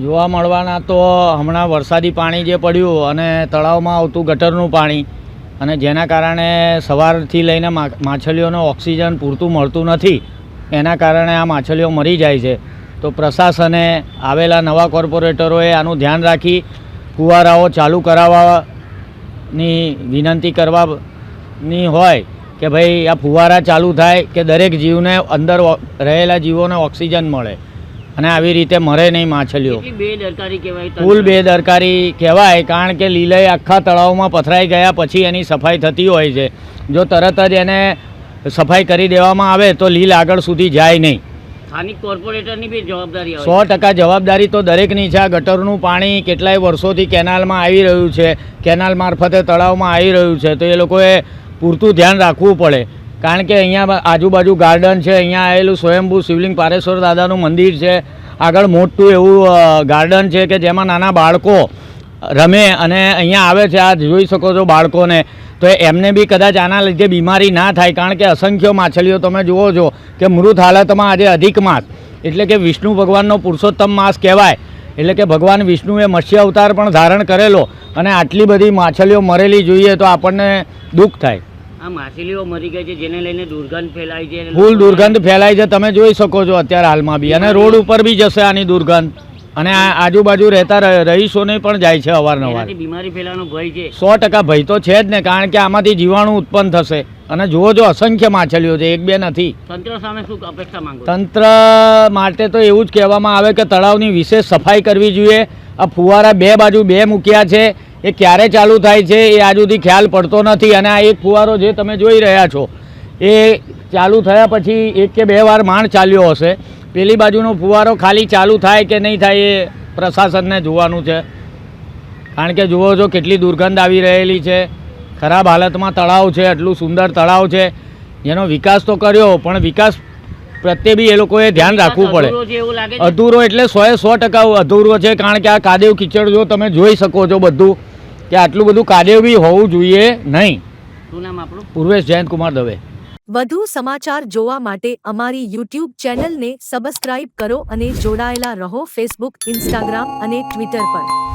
જોવા મળવાના તો હમણાં વરસાદી પાણી જે પડ્યું અને તળાવમાં આવતું ગટરનું પાણી અને જેના કારણે સવારથી લઈને માછલીઓને ઓક્સિજન પૂરતું મળતું નથી, એના કારણે આ માછલીઓ મરી જાય છે. તો પ્રશાસને આવેલા નવા કોર્પોરેટરોએ આનું ધ્યાન રાખી ફુવારાઓ ચાલુ કરાવવાની વિનંતી કરવાની હોય કે ભાઈ આ ફુવારા ચાલુ થાય કે દરેક જીવને અંદર રહેલા જીવોને ઓક્સિજન મળે અને આવી રીતે મરે નહીં માછલીઓ. ફૂલ બેદરકારી કહેવાય, કારણ કે લીલય આખા તળાવમાં પથરાઈ ગયા પછી એની સફાઈ થતી હોય છે. જો તરત જ એને સફાઈ કરી દેવામાં આવે તો લીલ આગળ સુધી જાય નહીં. સ્થાનિક કોર્પોરેટરની બી જવાબદારી 100% જવાબદારી તો દરેકની છે. આ ગટરનું પાણી કેટલાય વર્ષોથી કેનાલમાં આવી રહ્યું છે, કેનાલ મારફતે તળાવમાં આવી રહ્યું છે, તો એ લોકોએ પૂરતું ધ્યાન રાખવું પડે. કારણ કે અહીંયા આજુબાજુ ગાર્ડન છે, અહીંયા આવેલું સ્વયંભૂ શિવલિંગ પારેશ્વર દાદાનું મંદિર છે, આગળ મોટું એવું ગાર્ડન છે કે જેમાં નાના બાળકો રમે અને અહીંયા આવે છે. આ જોઈ શકો છો બાળકોને, તો એમને બી કદાચ આના લીધે બીમારી ના થાય, કારણ કે અસંખ્ય માછલીઓ તમે જુઓ છો કે મૃત હાલતમાં આજે અધિક માસ એટલે કે વિષ્ણુ ભગવાનનો પુરુષોત્તમ માસ કહેવાય. એટલે કે ભગવાન વિષ્ણુએ મત્સ્ય અવતાર પણ ધારણ કરેલો અને આટલી બધી માછલીઓ મરેલી જોઈએ તો આપણને દુઃખ થાય. આ માછલીઓ મરી ગઈ છે જેને લઈને દુર્ગંધ ફેલાય છે, ફૂલ દુર્ગંધ ફેલાય છે, તમે જોઈ શકો છો અત્યારે હાલમાં બી, અને રોડ ઉપર બી જશે આની દુર્ગંધ અને આજુબાજુ રહેતા રહીશોને પણ જાય છે અવારનવાર. બીમારી ફેલાવાનો ભય છે, 100% ભય તો છે જ ને, કારણ કે આમાંથી જીવાણુ ઉત્પન્ન થશે. અને જુઓ જો અસંખ્ય માછલીઓ છે, એક બે નથી. તંત્ર સામે શું અપેક્ષા માંગો? તંત્ર માટે તો એવું જ કહેવામાં આવે કે તળાવની વિશેષ સફાઈ કરવી જોઈએ. આ ફુવારા બે બાજુ બે મૂક્યા છે, એ ક્યારે ચાલુ થાય છે એ આજ સુધી ખ્યાલ પડતો નથી. અને આ એક ફુવારો જે તમે જોઈ રહ્યા છો એ ચાલુ થયા પછી એક કે બે વાર માંડ ચાલ્યો હશે. પેલી બાજુનો ફુવારો ખાલી ચાલુ થાય કે નહીં થાય એ પ્રશાસનને જોવાનું છે. કારણ કે જુઓ છો કેટલી દુર્ગંધ આવી રહેલી છે, ખરાબ હાલતમાં તળાવ છે, આટલું સુંદર તળાવ છે, જેનો વિકાસ તો કર્યો પણ વિકાસ પ્રત્યે બી એ લોકોએ ધ્યાન રાખવું પડે. અધૂરો એટલે 100% અધૂરો છે, કારણ કે આ કાદેવ કીચડ જો તમે જોઈ શકો છો બધું, કે આટલું બધું કાદેવ બી હોવું જોઈએ નહીં. શું નામ આપણું? પૂર્વેશ જયંતકુમાર દવે. વધુ સમાચાર જોવા માટે અમારી YouTube ચેનલને સબસ્ક્રાઇબ કરો અને જોડાયેલા રહો Facebook, Instagram અને Twitter પર.